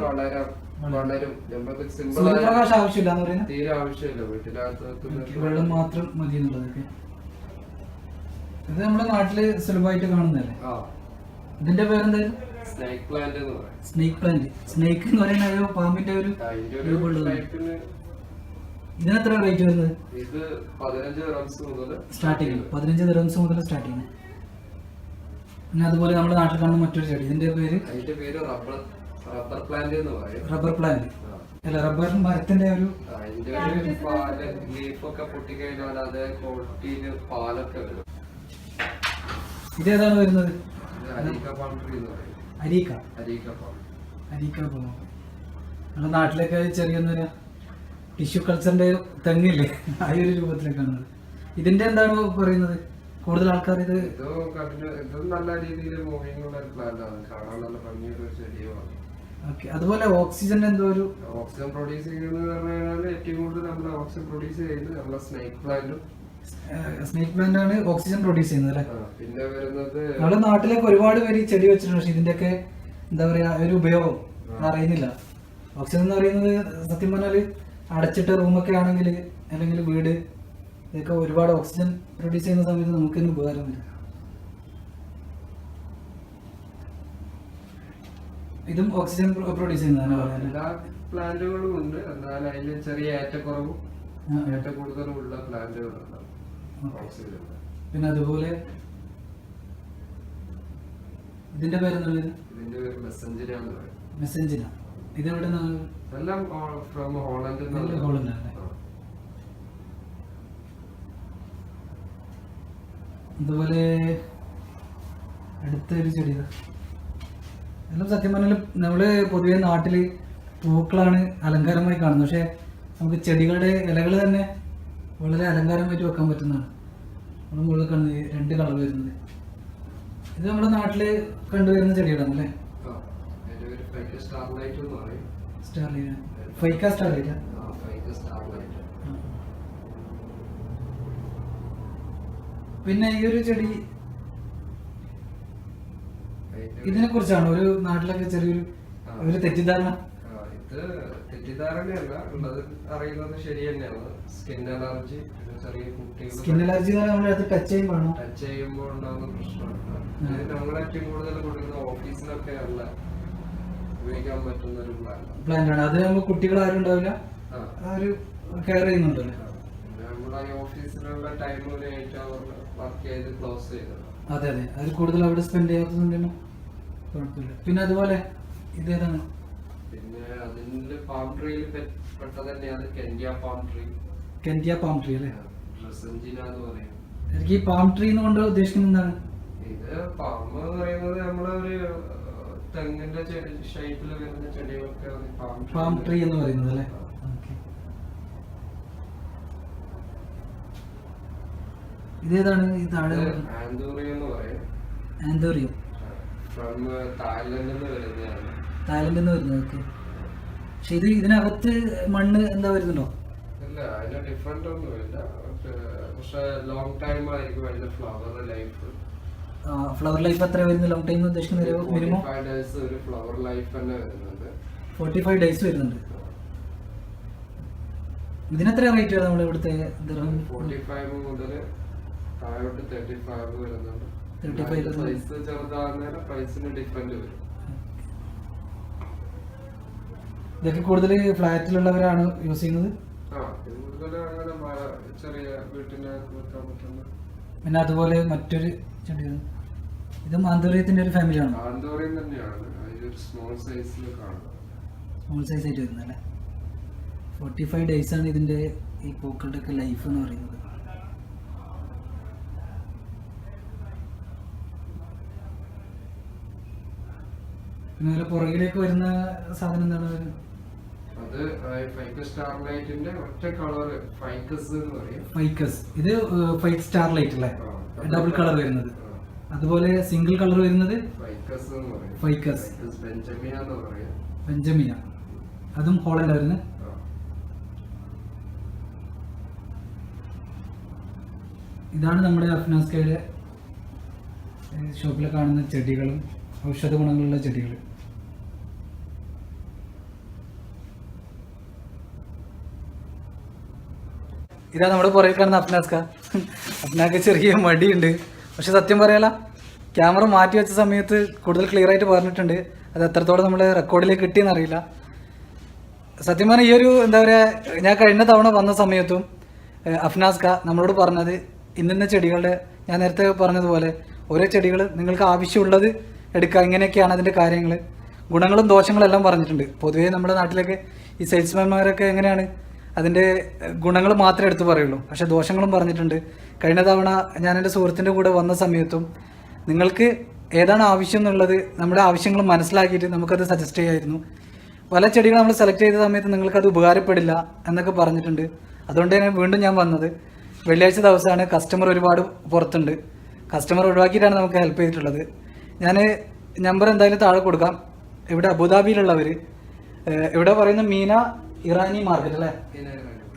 വളരും. നമുക്ക് സിമ്പിൾ സൂര്യപ്രകാശം ആവശ്യമില്ല എന്ന് പറയുന്നത്? തീരെ ആവശ്യമില്ല, വീട്ടിനകത്ത് വെള്ളം മാത്രം മതി എന്നുള്ളതൊക്കെ. ഇത് നമ്മുടെ നാട്ടില് സുലഭമായിട്ട് കാണുന്നതല്ലേ? ഇതിന്റെ പേരെന്തായാലും സ്നേക്ക് പ്ലാന്റ് എന്ന് പറയും. Snake plant. സ്നേക്ക് എന്ന് പറയുന്ന ഒരു പാമ്പിന്റെ ഒരു അതിന്റെ ഒരു രൂപമുള്ളത്. ടൈപ്പിന് ഇതിനെത്ര റേറ്റ് വരുന്നത്? ഇത് 15 റംസ് മുതൽ സ്റ്റാർട്ടിങ് 15 ദിർഹംസ് മുതൽ സ്റ്റാർട്ടിങ്. പിന്നെ അതുപോലെ നമ്മുടെ നാട്ടിൽ കാണുന്ന മറ്റൊരു ചെടി, ഇതിന്റെ പേര് അതിന്റെ പേര് റബ്ബർ പ്ലാന്റ് എന്ന് പറയും. Rubber plant. അല്ല, റബ്ബർ മരത്തിന്റെ ഒരു അതിന്റെ ഒരു പാല് ലീഫൊക്കെ പൊട്ടിക്കഴിഞ്ഞാൽ അതേ ക്വാളിറ്റിയില് പാലൊക്കെ വരും. ഇതേതാണ് വരുന്നത്? ഇത് അരീക്ക പാം ട്രീ എന്ന് പറയും. അരീക്ക. അരീക്ക പാം. അരീക്ക പാം. നമ്മുടെ നാട്ടിലൊക്കെ ചെറിയൊന്നൊരു ടിഷ്യൂ കൾച്ചറിന്റെ തെങ്ങില്ലേ, ആ ഒരു രൂപത്തിലേക്കാണ്. ഇതിന്റെ എന്താണ് പറയുന്നത്? കൂടുതൽ ആൾക്കാർ ഇത് ഇത് നല്ല രീതിയിൽ മൂവിങ് ഉള്ള ഒരു പ്ലാന്റ് ആണ്. കാണാൻ നല്ല ഭംഗിയുള്ള ഒരു ചെടിയുമാണ്. ഓക്കെ. അതുപോലെ ഓക്സിജൻ എന്തോ ഒരു ഓക്സിജൻ പ്രൊഡ്യൂസ് ചെയ്യുന്നത് പറഞ്ഞു കഴിഞ്ഞാൽ ഏറ്റവും കൂടുതൽ നമ്മൾ ഓക്സിജൻ പ്രൊഡ്യൂസ് ചെയ്യുന്നത് നമ്മളെ സ്നേക്ക് പ്ലാന്റും. സ്നേക്ക് പ്ലാന്റ് ആണ് ഓക്സിജൻ പ്രൊഡ്യൂസ് ചെയ്യുന്നത് അല്ലേ? പിന്നെ വരുന്നത് നമ്മുടെ നാട്ടിലൊക്കെ ഒരുപാട് പേര് ഈ ചെടി വെച്ചിട്ടുണ്ട്. പക്ഷെ ഇതിന്റെയൊക്കെ എന്താ പറയാ ഒരു ഉപയോഗം അറിയുന്നില്ല. ഓക്സിജൻ എന്ന് പറയുന്നത് സത്യം പറഞ്ഞാല് അടച്ചിട്ട റൂമൊക്കെ ആണെങ്കിൽ അല്ലെങ്കിൽ വീട് ഇതൊക്കെ ഒരുപാട് ഓക്സിജൻ പ്രൊഡ്യൂസ് ചെയ്യുന്ന സമയത്ത് നമുക്ക് തന്നെ ഉപകാരം വരും. ഇതും ഓക്സിജൻ പ്രൊഡ്യൂസ് ചെയ്യുന്നതാണ് പറയാൻ. എല്ലാ പ്ലാന്റുകളും ഉണ്ട്. എന്നാൽ അതിൽ ചെറിയ ഏറ്റക്കുറവും ഏറ്റക്കൂടുതലും ഉള്ള പ്ലാന്റുകളുണ്ട് ഓക്സിജൻ. പിന്നെ അതുപോലെ ഇതിന്റെ പേരെന്താണ്? ഇതിന്റെ പേര് മെസ്സഞ്ചിന എന്ന് പറയും. മെസ്സഞ്ചിന. ഇതെവിടെ എല്ലാം ഫ്രം ഹോളണ്ട്. ഹോളണ്ട് അല്ലേ? അതുപോലെ അടുത്തൊരു ചെടി എല്ലാം സത്യം പറഞ്ഞാൽ നമ്മള് പൊതുവെ നാട്ടില് പൂക്കളാണ് അലങ്കാരമായി കാണുന്നത്. പക്ഷെ നമുക്ക് ചെടികളുടെ ഇലകൾ തന്നെ വളരെ അലങ്കാരമായിട്ട് വെക്കാൻ പറ്റുന്നതാണ്. നമ്മൾ മുകളിൽ കാണുന്നത് 2 കളർ വരുന്നത്. ഇത് നമ്മുടെ നാട്ടില് കണ്ടുവരുന്ന ചെടികളാണ് അല്ലേ? സ്റ്റാർലൈറ്റ് എന്ന് പറയും. സ്റ്റാർലൈറ്റ്. ഫൈക്ക സ്റ്റാർലൈറ്റ്. പിന്നെ ഈ ഒരു ചെടി ഇതിനെ കുറിച്ചാണ് ഒരു നാട്ടിലൊക്കെ ചെറിയൊരു തെറ്റിദ്ധാരണ. ഇത് തെറ്റിദ്ധാരണയല്ല ഉള്ളത്, അറിയുന്നത് ശരി തന്നെയാണ്. സ്കിൻ അലർജി, ചെറിയ കുട്ടികൾ സ്കിൻ അലർജി ടച്ച് ചെയ്യുമ്പോൾ ഉണ്ടാകുന്ന പ്രശ്നമാണ്. നമ്മൾ ഏറ്റവും കൂടുതൽ കൊടുക്കുന്ന ഓഫീസിലൊക്കെ അല്ല ഉപയോഗിക്കാൻ പറ്റുന്ന ഒരു പ്ലാന്റ് ആണ്. അത് നമ്മൾ കുട്ടികൾ ആരും ഉണ്ടാവില്ല, ഒരു കെയർ ചെയ്യുന്നുണ്ടല്ലോ. നമ്മുടെ ഓഫീസിലുള്ള ടൈം ഒരു 8 hour വർക്ക് ചെയ്ത് ക്ലോസ് ചെയ്തത്. അതെ അതെ, അത് കൂടുതൽ അവിടെ സ്പെൻഡ് ചെയ്യാത്തതുകൊണ്ടാണ് കുഴപ്പമില്ല. പിന്നെ അതുപോലെ ഇതേതാണ്? പിന്നെ അതിന്റെ പാം ട്രീയിൽ പെട്ടത് തന്നെയാണ് കെൻഡിയ പാം ട്രീ. കെൻഡിയ പാം ട്രീ അല്ലേ? റസഞ്ചിന എന്ന് പറയും. എനിക്ക് ഈ പാം ട്രീ കൊണ്ട് ഉദ്ദേശിക്കുന്നത് എന്താണ്? ഇത് പാം എന്ന് പറയുന്നത് നമ്മളെ ഒരു തെങ്ങിന്റെ ഷേപ്പിൽ വരുന്ന ചെടികൾക്ക് പാം ട്രീ എന്ന് പറയുന്നത് അല്ലേ? ഇതേതാണ്? ഈ താഴെ ആന്തൂറിയം എന്ന് പറയും. ആന്തൂറിയം ഫ്രം തായ്ലൻഡിൽ നിന്ന് വരുന്നതാണ്. തായ്ലൻഡിൽ നിന്ന് വരുന്നത്. ഓക്കെ. പക്ഷെ ഇതിനകത്ത് മണ്ണ് എന്താ വരുന്നുണ്ടോ? ഇല്ല, അതിന് ഡിഫറെന്റ് ഒന്നുമില്ല. പക്ഷെ ലോങ് ടൈം ആയിരിക്കും അതിന്റെ ഫ്ലവർ ലൈഫ്. ഫ്ലവർ ലൈഫ് എത്ര വരുന്നത്? ലോങ് ടൈം ഉദ്ദേശിക്കുന്നത് മിനിമം 45 days ഒരു ഫ്ലവർ ലൈഫ് തന്നെ വരുന്നുണ്ട്. 45 days വരുന്നുണ്ട്. ഇതിനെത്ര റേറ്റ് ആണ് നമ്മുടെ ഇവിടുത്തെ? 45 മുതൽ താഴോട്ട് 35 വരുന്നുണ്ട്. 35 സൈസ് ചെറുതാകുന്നതിന് പ്രൈസിന് ഡിഫറെന്റ് വരും. ഇതൊക്കെ കൂടുതൽ ഫ്ലാറ്റിലുള്ളവരാണ് യൂസ് ചെയ്യുന്നത്. കൂടുതൽ അങ്ങനെ ചെറിയ വീട്ടിനകത്ത് വെക്കാൻ പറ്റുന്ന. പിന്നെ അതുപോലെ മറ്റൊരു ചെടിയാണ്, ഇത് ആന്തൂറിയത്തിന്റെ ഒരു ഫാമിലിയാണ്. ആന്തൂറിയം തന്നെയാണ്, ഒരു സ്മോൾ സൈസിൽ കാണുന്നത്. സ്മോൾ സൈസ് ആയിട്ട് വരുന്നത് അല്ലേ? 45 days ആണ് ഇതിന്റെ ഈ പൂക്കളുടെ ഒക്കെ ലൈഫ് എന്ന് പറയുന്നത്. പിന്നെ അതിന്റെ പുറകിലേക്ക് വരുന്ന സാധനം എന്താണ്? അത് ഫൈക്കസ് സ്റ്റാർലൈറ്റിന്റെ ഒറ്റ കളർ ഫൈക്കസ് എന്ന് പറയും. ഫൈക്കസ്. ഇത് ഫൈക്ക് സ്റ്റാർലൈറ്റ് അല്ലേ? ഡബിൾ കളർ വരുന്നത്. അതുപോലെ സിംഗിൾ കളർ വരുന്നത് ഫൈക്കസ് എന്ന് പറയും. ഫൈക്കസ്. ബെഞ്ചമിയ എന്ന് പറയും. ബെഞ്ചമിയ. അതും ഹോളണ്ട് വരുന്നത്. ഇതാണ് നമ്മുടെ അഫ്നാസ്കയുടെ ഷോപ്പിൽ കാണുന്ന ചെടികളും ഔഷധ ഗുണങ്ങളുള്ള ചെടികൾ. ഇതാ നമ്മുടെ പുറകിൽ കാണുന്ന അഫ്നാസ്ക. അഫ്നാക്ക് ചെറിയ മടിയുണ്ട്, പക്ഷെ സത്യം പറയാല ക്യാമറ മാറ്റി വെച്ച സമയത്ത് കൂടുതൽ ക്ലിയർ ആയിട്ട് പറഞ്ഞിട്ടുണ്ട്. അത് എത്രത്തോളം നമ്മുടെ റെക്കോർഡിലേക്ക് കിട്ടിയെന്ന് അറിയില്ല. സത്യം പറഞ്ഞാൽ ഈ ഒരു എന്താ പറയുക, ഞാൻ കഴിഞ്ഞ തവണ വന്ന സമയത്തും അഫ്നാസ് ക നമ്മളോട് പറഞ്ഞത് ഇന്ന ചെടികളുടെ, ഞാൻ നേരത്തെ പറഞ്ഞതുപോലെ ഓരോ ചെടികൾ നിങ്ങൾക്ക് ആവശ്യമുള്ളത് എടുക്കുക, ഇങ്ങനെയൊക്കെയാണ് അതിൻ്റെ കാര്യങ്ങൾ. ഗുണങ്ങളും ദോഷങ്ങളും എല്ലാം പറഞ്ഞിട്ടുണ്ട്. പൊതുവേ നമ്മുടെ നാട്ടിലൊക്കെ ഈ സെയിൽസ്മാൻമാരൊക്കെ എങ്ങനെയാണ്, അതിൻ്റെ ഗുണങ്ങൾ മാത്രമേ എടുത്ത് പറയുള്ളൂ, പക്ഷേ ദോഷങ്ങളും പറഞ്ഞിട്ടുണ്ട്. കഴിഞ്ഞ തവണ ഞാൻ എൻ്റെ സുഹൃത്തിൻ്റെ കൂടെ വന്ന സമയത്തും നിങ്ങൾക്ക് ഏതാണ് ആവശ്യം എന്നുള്ളത് നമ്മുടെ ആവശ്യങ്ങൾ മനസ്സിലാക്കിയിട്ട് നമുക്കത് സജസ്റ്റ് ചെയ്യായിരുന്നു. പല ചെടികൾ നമ്മൾ സെലക്ട് ചെയ്ത സമയത്ത് നിങ്ങൾക്കത് ഉപകാരപ്പെടില്ല എന്നൊക്കെ പറഞ്ഞിട്ടുണ്ട്. അതുകൊണ്ട് തന്നെ വീണ്ടും ഞാൻ വന്നത്. വെള്ളിയാഴ്ച ദിവസമാണ്, കസ്റ്റമർ ഒരുപാട് പുറത്തുണ്ട്. കസ്റ്റമർ ഒഴിവാക്കിയിട്ടാണ് നമുക്ക് ഹെൽപ്പ് ചെയ്തിട്ടുള്ളത്. ഞാൻ നമ്പർ എന്തായാലും താഴെ കൊടുക്കാം. ഇവിടെ അബുദാബിയിലുള്ളവർ, ഇവിടെ പറയുന്ന മീന ഇറാനി മാർക്കറ്റ് അല്ലേ,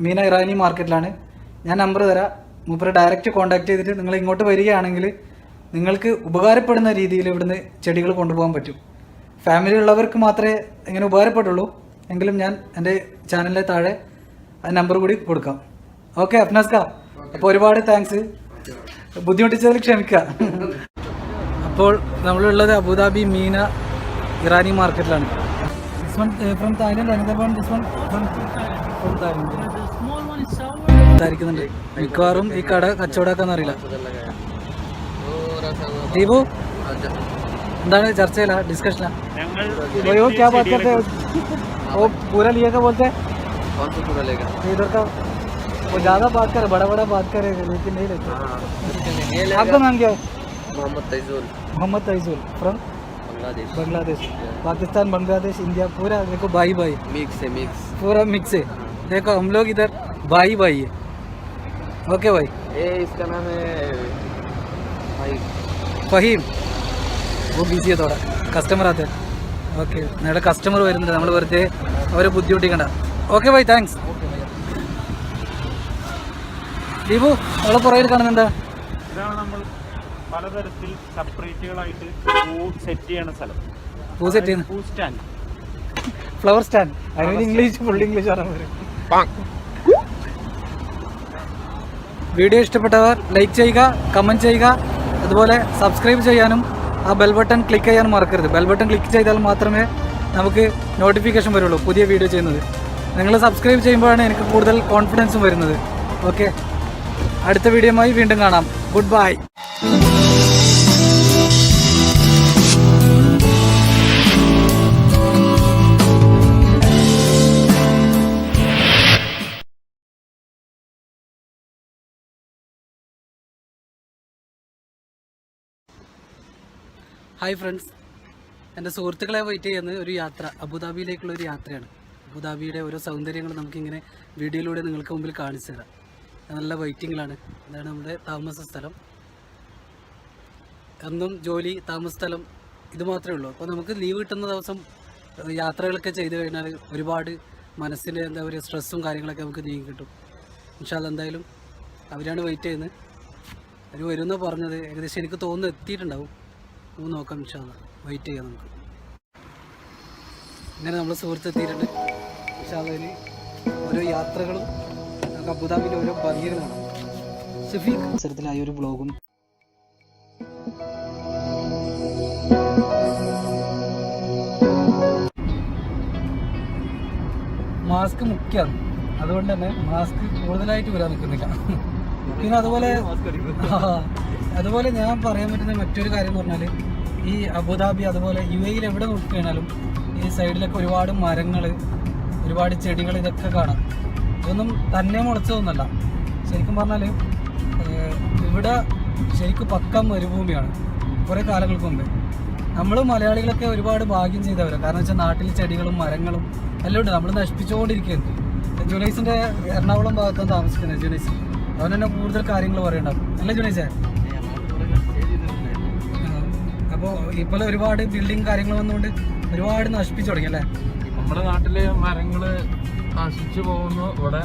മീന ഇറാനി മാർക്കറ്റിലാണ്. ഞാൻ നമ്പർ തരാം, മൂപ്പരെ ഡയറക്റ്റ് കോൺടാക്ട് ചെയ്തിട്ട് നിങ്ങൾ ഇങ്ങോട്ട് വരികയാണെങ്കിൽ നിങ്ങൾക്ക് ഉപകാരപ്പെടുന്ന രീതിയിൽ ഇവിടുന്ന് ചെടികൾ കൊണ്ടുപോകാൻ പറ്റും. ഫാമിലി ഉള്ളവർക്ക് മാത്രമേ ഇങ്ങനെ ഉപകാരപ്പെടുള്ളൂ. എങ്കിലും ഞാൻ എൻ്റെ ചാനലിലെ താഴെ ആ നമ്പർ കൂടി കൊടുക്കാം. ഓക്കെ അഫ്നാസ് ക, അപ്പോൾ ഒരുപാട് താങ്ക്സ്, ബുദ്ധിമുട്ടിച്ചതിൽ ക്ഷമിക്കുക. അപ്പോൾ നമ്മളുള്ളത് അബുദാബി മീന ഇറാനി മാർക്കറ്റിലാണ്. This one from Thailand, another one, this one from Thailand. ായിരിക്കുന്നുണ്ട്. മിക്കവാറും ഈ കട കച്ചവടമാക്കാന്ന് അറിയില്ല. ദീപു എന്താണ് ചർച്ചയില്ല, ഡിസ്കഷനാ? वो क्या बात करते हैं, वो पूरा लिया का बोलते हैं? कौन सा पूरा लेगा? इधर का वो ज़्यादा बात करे, बड़ा बात करेगा लेकिन नहीं लेते. आपका नाम क्या है? मोहम्मद तैजुल. मोहम्मद तैजुल फ्रॉम बांग्लादेश. पाकिस्तान, बांग्लादेश, इंडिया, पूरा देखो भाई मिक्स है, मिक्स पूरा मिक्स है. देखो हम लोग इधर भाई है. ओके भाई. ये इसका नाम है ഫഹീം. वो बिजी है थोड़ा, കസ്റ്റമർ ആത്തെ. ഓക്കെ, നമ്മുടെ കസ്റ്റമർ വരുന്നുണ്ട്, നമ്മൾ വെറുതെ അവരെ ബുദ്ധിമുട്ടിക്കണ്ട. Okay bye, thanks. ദീപു അവളെ പുറകിൽ കാണുന്നത് എന്താ? ഇതാണ് നമ്മൾ പലതരത്തിൽ സെപ്പറേറ്റുകളായിട്ട് പൂ സെറ്റ് ചെയ്യണ സ്ഥലം. പൂ സെറ്റ് ചെയ്യുന്ന പൂ സ്റ്റാൻഡ്, ഫ്ലവർ സ്റ്റാൻഡ്. അതിന് ഇംഗ്ലീഷ്, ഫുൾ ഇംഗ്ലീഷ് പറയാൻ വരും. വീഡിയോ ഇഷ്ടപ്പെട്ടവർ ലൈക്ക് ചെയ്യുക, കമൻറ്റ് ചെയ്യുക, അതുപോലെ സബ്സ്ക്രൈബ് ചെയ്യാനും ആ ബെൽ ബട്ടൺ ക്ലിക്ക് ചെയ്യാനും മറക്കരുത്. ബെൽ ബട്ടൺ ക്ലിക്ക് ചെയ്താൽ മാത്രമേ നമുക്ക് നോട്ടിഫിക്കേഷൻ വരുള്ളൂ പുതിയ വീഡിയോ ചെയ്യുന്നത്. നിങ്ങൾ സബ്സ്ക്രൈബ് ചെയ്യുമ്പോഴാണ് എനിക്ക് കൂടുതൽ കോൺഫിഡൻസും വരുന്നത്. ഓക്കെ, അടുത്ത വീഡിയോയുമായി വീണ്ടും കാണാം. Good bye. ഹായ് ഫ്രണ്ട്സ്, എൻ്റെ സുഹൃത്തുക്കളെ വെയിറ്റ് ചെയ്യുന്ന ഒരു യാത്ര, അബുദാബിയിലേക്കുള്ള ഒരു യാത്രയാണ്. അബുദാബിയുടെ ഓരോ സൗന്ദര്യങ്ങൾ നമുക്കിങ്ങനെ വീഡിയോയിലൂടെ നിങ്ങൾക്ക് മുമ്പിൽ കാണിച്ചു തരാം. നല്ല വെയിറ്റിങ്ങിലാണ്. ഇതാണ് നമ്മുടെ താമസ സ്ഥലം. എന്നും ജോലി, താമസ സ്ഥലം ഇത് മാത്രമേ ഉള്ളൂ. അപ്പോൾ നമുക്ക് ലീവ് കിട്ടുന്ന ദിവസം യാത്രകളൊക്കെ ചെയ്ത് കഴിഞ്ഞാൽ ഒരുപാട് മനസ്സിൻ്റെ എന്താ പറയുക സ്ട്രെസ്സും കാര്യങ്ങളൊക്കെ നമുക്ക് നീങ്ങി കിട്ടും. ഇൻഷാ അല്ലാഹ് എന്തായാലും അവരാണ് വെയിറ്റ് ചെയ്യുന്നത്. അവർ വരുമെന്നാണ് പറഞ്ഞത്. ഏകദേശം എനിക്ക് തോന്നുന്നു എത്തിയിട്ടുണ്ടാവും. നമുക്ക് നോക്കാം, ഇൻഷാ അല്ലാഹ് വെയിറ്റ് ചെയ്യാം നമുക്ക്. ഇങ്ങനെ നമ്മൾ സുഹൃത്ത് എത്തിയിട്ടുണ്ട്. ഇൻഷാ അല്ലാഹ് ഇനി ഓരോ യാത്രകളും നമുക്ക് അബുദാബിയിലെ ഓരോ ഭംഗികളുമാണ്. ഷഫീഖ് അവസരത്തിലായ ഒരു ബ്ലോഗും മാസ്ക് മുഖ്യമാണ്. അതുകൊണ്ട് തന്നെ മാസ്ക് കൂടുതലായിട്ട് വരാൻ നിൽക്കുന്നില്ല. പിന്നെ അതുപോലെ ഞാൻ പറയാൻ പറ്റുന്ന മറ്റൊരു കാര്യം എന്ന് പറഞ്ഞാൽ ഈ അബുദാബി അതുപോലെ UAE എവിടെ നോക്കിക്കഴിഞ്ഞാലും ഈ സൈഡിലൊക്കെ ഒരുപാട് മരങ്ങൾ, ഒരുപാട് ചെടികൾ ഇതൊക്കെ കാണാം. ഇതൊന്നും തന്നെ മുളച്ചതൊന്നുമല്ല. ശരിക്കും പറഞ്ഞാൽ ഇവിടെ ശരിക്കും പക്കം മരുഭൂമിയാണ്. കുറേ കാലങ്ങൾക്ക് മുമ്പേ നമ്മൾ മലയാളികളൊക്കെ ഒരുപാട് ഭാഗ്യം ചെയ്തവരാണ്. കാരണം വെച്ചാൽ നാട്ടിൽ ചെടികളും മരങ്ങളും എല്ലാം ഉണ്ട്. നമ്മൾ നശിപ്പിച്ചുകൊണ്ടിരിക്കുകയാണ്. ജുനൈസിൻ്റെ എറണാകുളം ഭാഗത്താണ് താമസിക്കുന്നത്. ജുനൈസ് അവൻ തന്നെ കൂടുതൽ കാര്യങ്ങൾ പറയണ്ടാവും അല്ലേ ജുനൈസേ? അപ്പോൾ ഇപ്പോൾ ഒരുപാട് ബിൽഡിങ് കാര്യങ്ങൾ വന്നുകൊണ്ട് ഒരുപാട് നശിപ്പിച്ചു തുടങ്ങി അല്ലേ? നമ്മുടെ നാട്ടിലെ മരങ്ങള് നശിച്ചു പോകുന്നു. ഇവിടെ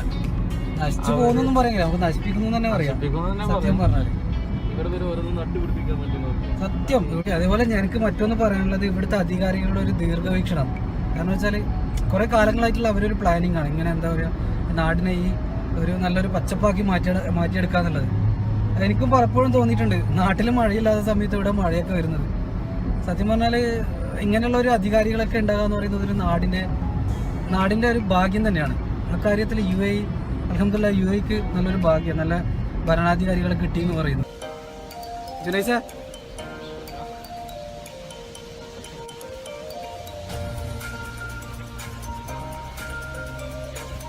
നശിച്ചു പോകുന്നൊന്നും പറയുന്നില്ല, നമുക്ക് നശിപ്പിക്കുന്നു തന്നെ പറയാം. സത്യം പറഞ്ഞാൽ സത്യം. അതേപോലെ എനിക്ക് മറ്റൊന്ന് പറയാനുള്ളത് ഇവിടുത്തെ അധികാരികളുടെ ഒരു ദീർഘവീക്ഷണം. കാരണം വെച്ചാൽ കുറേ കാലങ്ങളായിട്ടുള്ള അവരൊരു പ്ലാനിങ് ആണ്. ഇങ്ങനെ എന്താ പറയുക, നാടിനെ ഈ ഒരു നല്ലൊരു പച്ചപ്പാക്കി മാറ്റിയെടുക്കുക എന്നുള്ളത്. എനിക്കും പലപ്പോഴും തോന്നിയിട്ടുണ്ട് നാട്ടിൽ മഴയില്ലാത്ത സമയത്ത് ഇവിടെ മഴയൊക്കെ വരുന്നത്. സത്യം പറഞ്ഞാൽ ഇങ്ങനെയുള്ള ഒരു അധികാരികളൊക്കെ ഉണ്ടാകുക എന്ന് പറയുന്നത് ഒരു നാടിൻ്റെ ഒരു ഭാഗ്യം തന്നെയാണ്. അക്കാര്യത്തിൽ UAE അൽഹംദുലില്ലാഹ് UAEക്ക് നല്ലൊരു ഭാഗ്യം, നല്ല ഭരണാധികാരികളെ കിട്ടിയെന്ന് പറയുന്നു. ജുനൈസ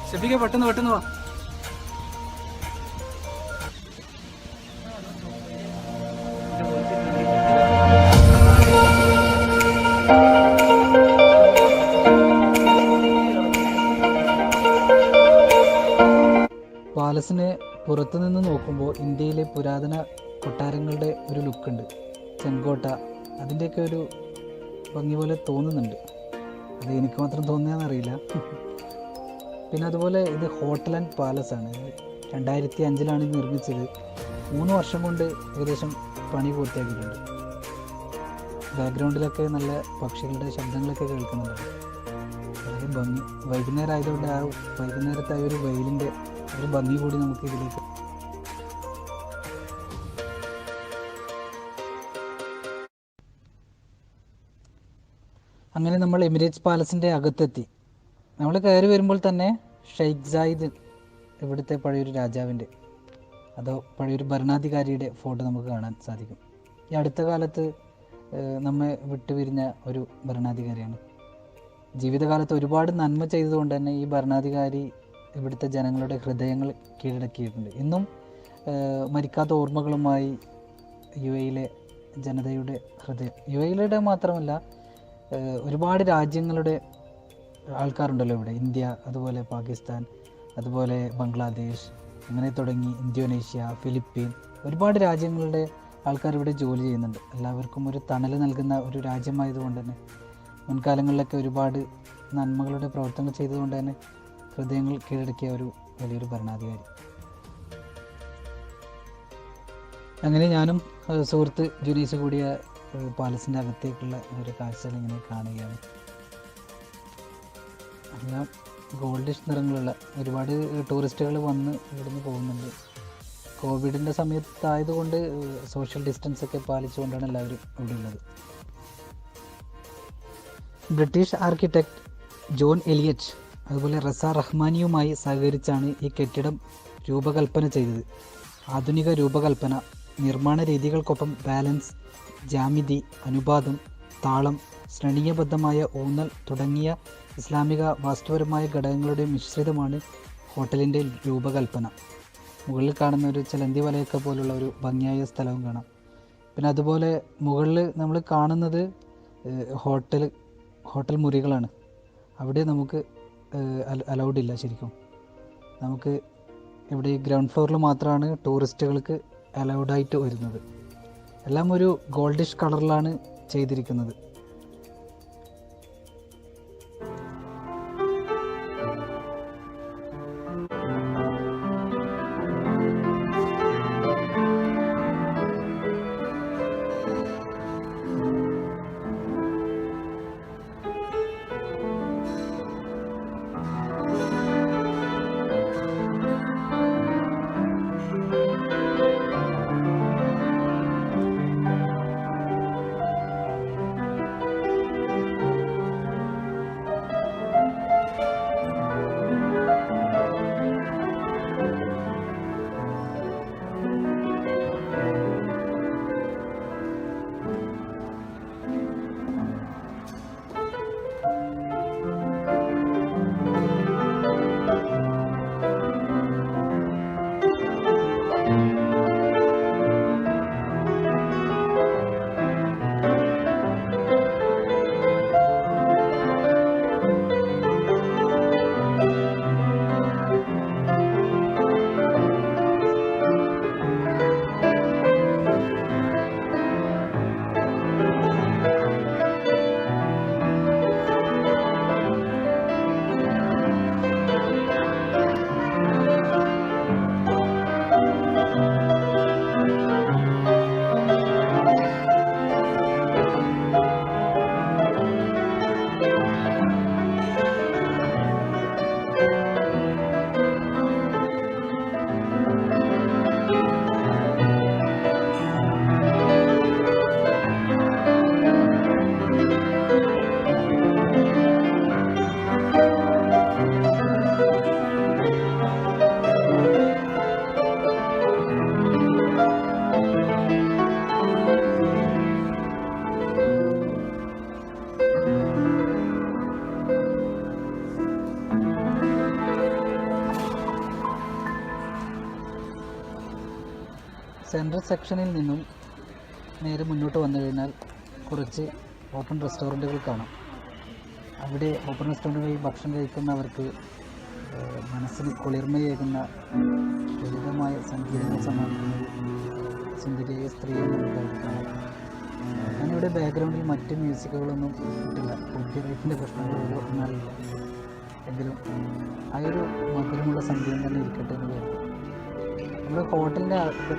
ഷെഫിക പെട്ടെന്ന് വാ. പാലസിനെ പുറത്തുനിന്ന് നോക്കുമ്പോൾ ഇന്ത്യയിലെ പുരാതന കൊട്ടാരങ്ങളുടെ ഒരു ലുക്കുണ്ട്. ചെങ്കോട്ട അതിൻ്റെയൊക്കെ ഒരു ഭംഗി പോലെ തോന്നുന്നുണ്ട്. അത് എനിക്ക് മാത്രം തോന്നിയാന്നറിയില്ല. പിന്നെ അതുപോലെ ഇത് ഹോട്ടൽ ആൻഡ് പാലസ് ആണ്. 2005 ഇത് നിർമ്മിച്ചത്. 3 വർഷം കൊണ്ട് ഏകദേശം പണി പൂർത്തിയാക്കിയിട്ടുണ്ട്. ബാക്ക്ഗ്രൗണ്ടിലൊക്കെ നല്ല പക്ഷികളുടെ ശബ്ദങ്ങളൊക്കെ കേൾക്കുന്നുണ്ട്. വളരെ ഭംഗി. വൈകുന്നേരം ആയതുകൊണ്ട് ആ വൈകുന്നേരത്തെ ഒരു വെയിലിൻ്റെ ഒരു ഭംഗി കൂടി നമുക്ക് ഇതിലേക്ക്. അങ്ങനെ നമ്മൾ എമിറേറ്റ്സ് പാലസിൻ്റെ അകത്തെത്തി. നമ്മൾ കയറി വരുമ്പോൾ തന്നെ ഷെയ്ഖ് സായിദ്, ഇവിടുത്തെ പഴയൊരു രാജാവിൻ്റെ അതോ പഴയൊരു ഭരണാധികാരിയുടെ ഫോട്ടോ നമുക്ക് കാണാൻ സാധിക്കും. ഈ അടുത്ത കാലത്ത് നമ്മെ വിട്ടുപിരിഞ്ഞ ഒരു ഭരണാധികാരിയാണ്. ജീവിതകാലത്ത് ഒരുപാട് നന്മ ചെയ്തതുകൊണ്ട് തന്നെ ഈ ഭരണാധികാരി ഇവിടുത്തെ ജനങ്ങളുടെ ഹൃദയങ്ങൾ കീഴടക്കിയിട്ടുണ്ട്. ഇന്നും മരിക്കാത്ത ഓർമ്മകളുമായി UAEയിലെ ജനതയുടെ ഹൃദയം, UAEയിലെ മാത്രമല്ല ഒരുപാട് രാജ്യങ്ങളുടെ ആൾക്കാരുണ്ടല്ലോ ഇവിടെ. ഇന്ത്യ, അതുപോലെ പാകിസ്ഥാൻ, അതുപോലെ ബംഗ്ലാദേശ്, അങ്ങനെ തുടങ്ങി ഇന്തോനേഷ്യ, ഫിലിപ്പീൻ, ഒരുപാട് രാജ്യങ്ങളുടെ ആൾക്കാർ ഇവിടെ ജോലി ചെയ്യുന്നുണ്ട്. എല്ലാവർക്കും ഒരു തണൽ നൽകുന്ന ഒരു രാജ്യമായതുകൊണ്ട് തന്നെ മുൻകാലങ്ങളിലൊക്കെ ഒരുപാട് നന്മകളുടെ പ്രവർത്തനങ്ങൾ ചെയ്തതുകൊണ്ട് തന്നെ ഹൃദയങ്ങൾ കീഴടക്കിയ ഒരു വലിയൊരു ഭരണാധികാരി. അങ്ങനെ ഞാനും സുഹൃത്ത് ജുനൈസ് കൂടിയ പാലസിൻ്റെ അകത്തേക്കുള്ള ഒരു കാഴ്ചകൾ ഇങ്ങനെ കാണുകയാണ്. എല്ലാം ഗോൾഡിഷ് നിറങ്ങളുള്ള ഒരുപാട് ടൂറിസ്റ്റുകൾ വന്ന് ഇവിടുന്ന് പോകുന്നുണ്ട്. കോവിഡിൻ്റെ സമയത്തായതുകൊണ്ട് സോഷ്യൽ ഡിസ്റ്റൻസ് ഒക്കെ പാലിച്ചുകൊണ്ടാണ് എല്ലാവരും ഇവിടെ ഉള്ളത്. ബ്രിട്ടീഷ് ആർക്കിടെക്ട് ജോൺ എലിയറ്റ് അതുപോലെ റസ റഹ്മാനിയുമായി സഹകരിച്ചാണ് ഈ കെട്ടിടം രൂപകൽപ്പന ചെയ്തത്. ആധുനിക രൂപകൽപ്പന, നിർമ്മാണ രീതികൾക്കൊപ്പം ബാലൻസ്, ജാമിതി, അനുപാതം, താളം, ശ്രേണീയബദ്ധമായ ഊന്നൽ തുടങ്ങിയ ഇസ്ലാമിക വാസ്തുപരമായ ഘടകങ്ങളുടെ മിശ്രിതമാണ് ഹോട്ടലിൻ്റെ രൂപകൽപ്പന. മുകളിൽ കാണുന്ന ഒരു ചിലന്തി വലയൊക്കെ പോലുള്ള ഒരു ഭംഗിയായ സ്ഥലവും കാണാം. പിന്നെ അതുപോലെ മുകളിൽ നമ്മൾ കാണുന്നത് ഹോട്ടൽ മുറികളാണ്. അവിടെ നമുക്ക് അലൗഡ് ഇല്ല. ശരിക്കും നമുക്ക് ഇവിടെ ഗ്രൗണ്ട് ഫ്ലോറിൽ മാത്രമാണ് ടൂറിസ്റ്റുകൾക്ക് അലൗഡായിട്ട് വരുന്നത്. എല്ലാം ഒരു ഗോൾഡിഷ് കളറിലാണ് ചെയ്തിരിക്കുന്നത്. സെൻട്രൽ സെക്ഷനിൽ നിന്നും നേരെ മുന്നോട്ട് വന്നു കഴിഞ്ഞാൽ കുറച്ച് ഓപ്പൺ റെസ്റ്റോറൻറ്റുകൾ കാണാം. അവിടെ ഓപ്പൺ റെസ്റ്റോറൻറ്റുകളിൽ ഭക്ഷണം കഴിക്കുന്നവർക്ക് മനസ്സിന് കുളിർമയേകുന്ന ലളിതമായ സംഗീതങ്ങൾ സമ്മാനിക്കുന്നത് സുന്ദരിയായ സ്ത്രീയെ നമുക്കായിട്ട് കാണാം. ഞാനിവിടെ ബാക്ക്ഗ്രൗണ്ടിൽ മറ്റ് മ്യൂസിക്കുകളൊന്നും ഇട്ടില്ല, കോപ്പിറൈറ്റിൻ്റെ പ്രശ്നങ്ങളോ എന്നറിയില്ല. എങ്കിലും ആ ഒരു മധുരമുള്ള സംഗീതം തന്നെ ഇരിക്കട്ടെ എന്ന് കരുതി. നമ്മുടെ ഹോട്ടലിൻ്റെ അകത്ത്